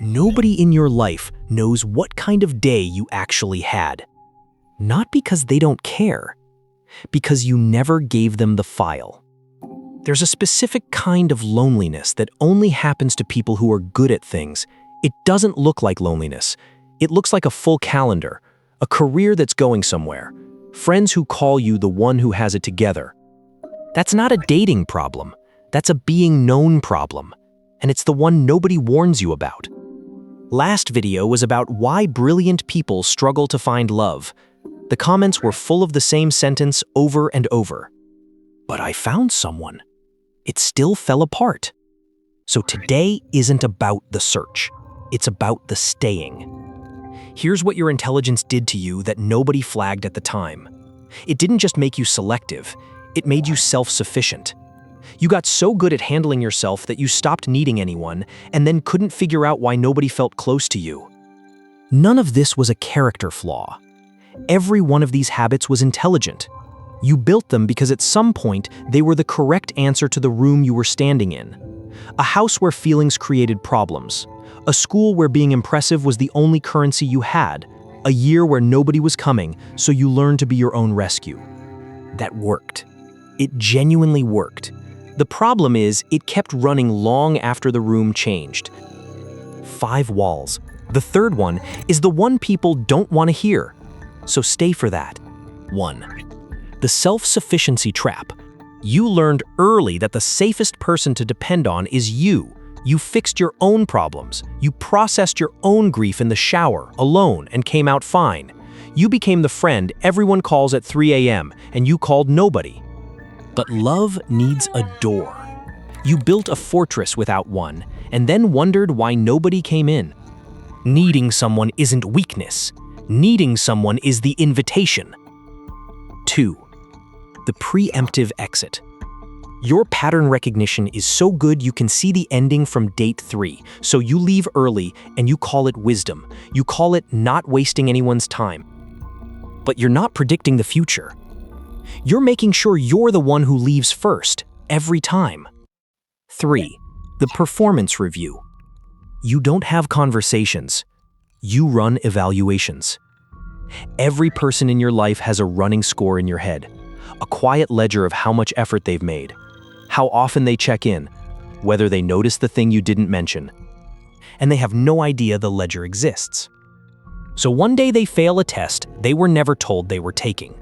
Nobody in your life knows what kind of day you actually had. Not because they don't care, because you never gave them the file. There's a specific kind of loneliness that only happens to people who are good at things. It doesn't look like loneliness. It looks like a full calendar, a career that's going somewhere, friends who call you the one who has it together. That's not a dating problem. That's a being known problem. And it's the one nobody warns you about. Last video was about why brilliant people struggle to find love. The comments were full of the same sentence over and over. But I found someone. It still fell apart. So today isn't about the search. It's about the staying. Here's what your intelligence did to you that nobody flagged at the time. It didn't just make you selective. It made you self-sufficient. You got so good at handling yourself that you stopped needing anyone and then couldn't figure out why nobody felt close to you. None of this was a character flaw. Every one of these habits was intelligent. You built them because at some point they were the correct answer to the room you were standing in. A house where feelings created problems. A school where being impressive was the only currency you had. A year where nobody was coming, so you learned to be your own rescue. That worked. It genuinely worked. The problem is, it kept running long after the room changed. 5 walls. The third one is the one people don't want to hear. So stay for that. 1. The self-sufficiency trap. You learned early that the safest person to depend on is you. You fixed your own problems. You processed your own grief in the shower, alone, and came out fine. You became the friend everyone calls at 3 a.m., and you called nobody. But love needs a door. You built a fortress without one, and then wondered why nobody came in. Needing someone isn't weakness. Needing someone is the invitation. 2. The preemptive exit. Your pattern recognition is so good you can see the ending from date 3, so you leave early and you call it wisdom. You call it not wasting anyone's time. But you're not predicting the future. You're making sure you're the one who leaves first, every time. 3. The performance review. You don't have conversations. You run evaluations. Every person in your life has a running score in your head, a quiet ledger of how much effort they've made, how often they check in, whether they notice the thing you didn't mention. And they have no idea the ledger exists. So one day they fail a test they were never told they were taking.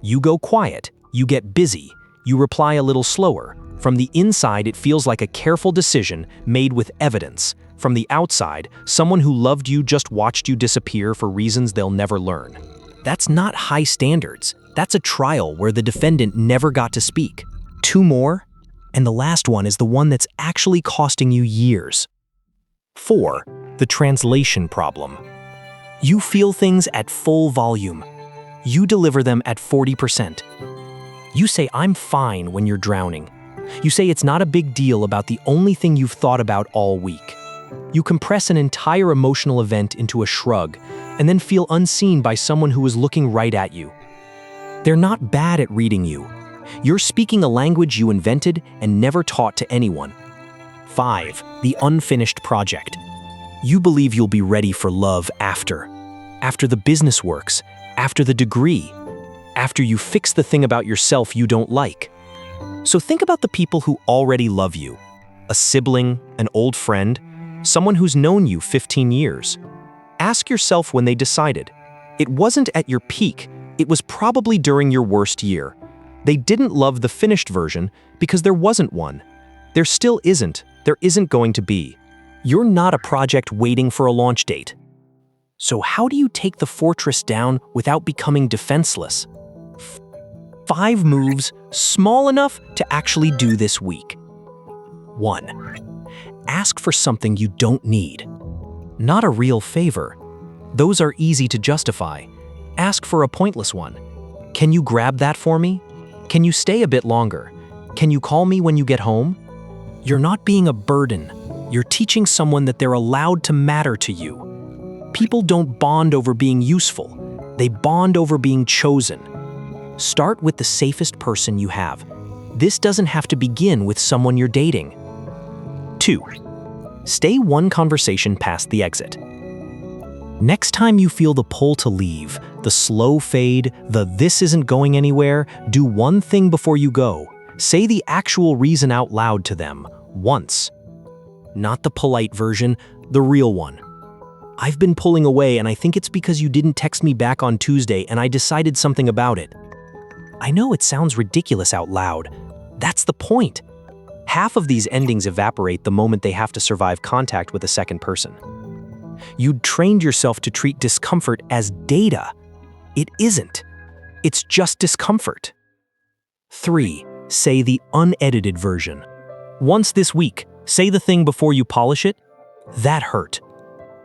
You go quiet, you get busy, you reply a little slower. From the inside, it feels like a careful decision made with evidence. From the outside, someone who loved you just watched you disappear for reasons they'll never learn. That's not high standards. That's a trial where the defendant never got to speak. 2 more, and the last one is the one that's actually costing you years. 4. The translation problem. You feel things at full volume. You deliver them at 40%. You say, "I'm fine," when you're drowning. You say it's not a big deal about the only thing you've thought about all week. You compress an entire emotional event into a shrug, and then feel unseen by someone who is looking right at you. They're not bad at reading you. You're speaking a language you invented and never taught to anyone. 5. The unfinished project. You believe you'll be ready for love after the business works, after the degree, after you fix the thing about yourself you don't like. So think about the people who already love you. A sibling, an old friend, someone who's known you 15 years. Ask yourself when they decided. It wasn't at your peak, it was probably during your worst year. They didn't love the finished version because there wasn't one. There still isn't. There isn't going to be. You're not a project waiting for a launch date. So how do you take the fortress down without becoming defenseless? 5 moves, small enough to actually do this week. 1. Ask for something you don't need. Not a real favor. Those are easy to justify. Ask for a pointless one. Can you grab that for me? Can you stay a bit longer? Can you call me when you get home? You're not being a burden. You're teaching someone that they're allowed to matter to you. People don't bond over being useful. They bond over being chosen. Start with the safest person you have. This doesn't have to begin with someone you're dating. 2. Stay one conversation past the exit. Next time you feel the pull to leave, the slow fade, the "this isn't going anywhere," do one thing before you go. Say the actual reason out loud to them, once. Not the polite version, the real one. "I've been pulling away and I think it's because you didn't text me back on Tuesday and I decided something about it." I know it sounds ridiculous out loud. That's the point. Half of these endings evaporate the moment they have to survive contact with a second person. You'd trained yourself to treat discomfort as data. It isn't. It's just discomfort. 3. Say the unedited version. Once this week, say the thing before you polish it. That hurt.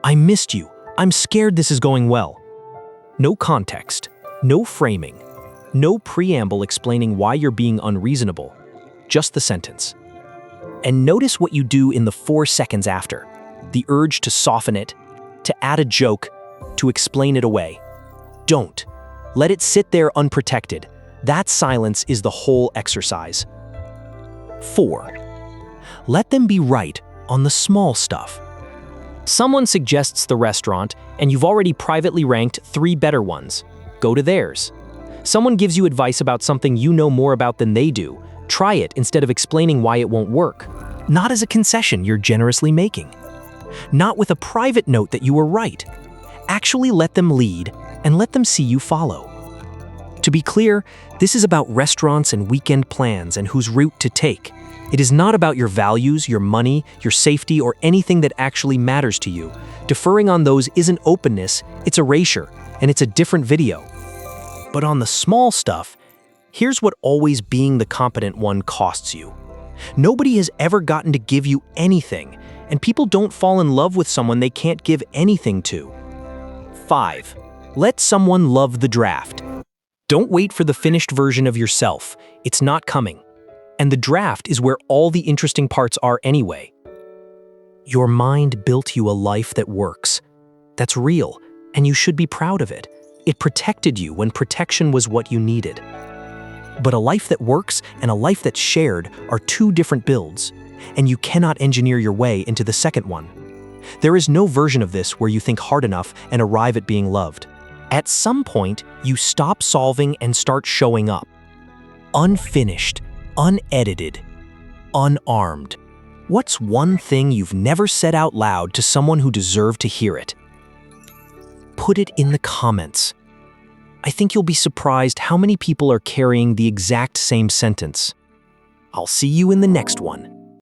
"I missed you. I'm scared this is going well." No context, no framing, no preamble explaining why you're being unreasonable. Just the sentence. And notice what you do in the 4 seconds after. The urge to soften it, to add a joke, to explain it away. Don't. Let it sit there unprotected. That silence is the whole exercise. 4. Let them be right on the small stuff. Someone suggests the restaurant, and you've already privately ranked 3 better ones. Go to theirs. Someone gives you advice about something you know more about than they do. Try it instead of explaining why it won't work. Not as a concession you're generously making. Not with a private note that you were right. Actually let them lead and let them see you follow. To be clear, this is about restaurants and weekend plans and whose route to take. It is not about your values, your money, your safety, or anything that actually matters to you. Deferring on those isn't openness, it's erasure, and it's a different video. But on the small stuff, here's what always being the competent one costs you. Nobody has ever gotten to give you anything, and people don't fall in love with someone they can't give anything to. 5. Let someone love the draft. Don't wait for the finished version of yourself. It's not coming. And the draft is where all the interesting parts are anyway. Your mind built you a life that works. That's real, and you should be proud of it. It protected you when protection was what you needed. But a life that works and a life that's shared are 2 different builds, and you cannot engineer your way into the second one. There is no version of this where you think hard enough and arrive at being loved. At some point, you stop solving and start showing up. Unfinished, unedited, unarmed. What's one thing you've never said out loud to someone who deserved to hear it? Put it in the comments. I think you'll be surprised how many people are carrying the exact same sentence. I'll see you in the next one.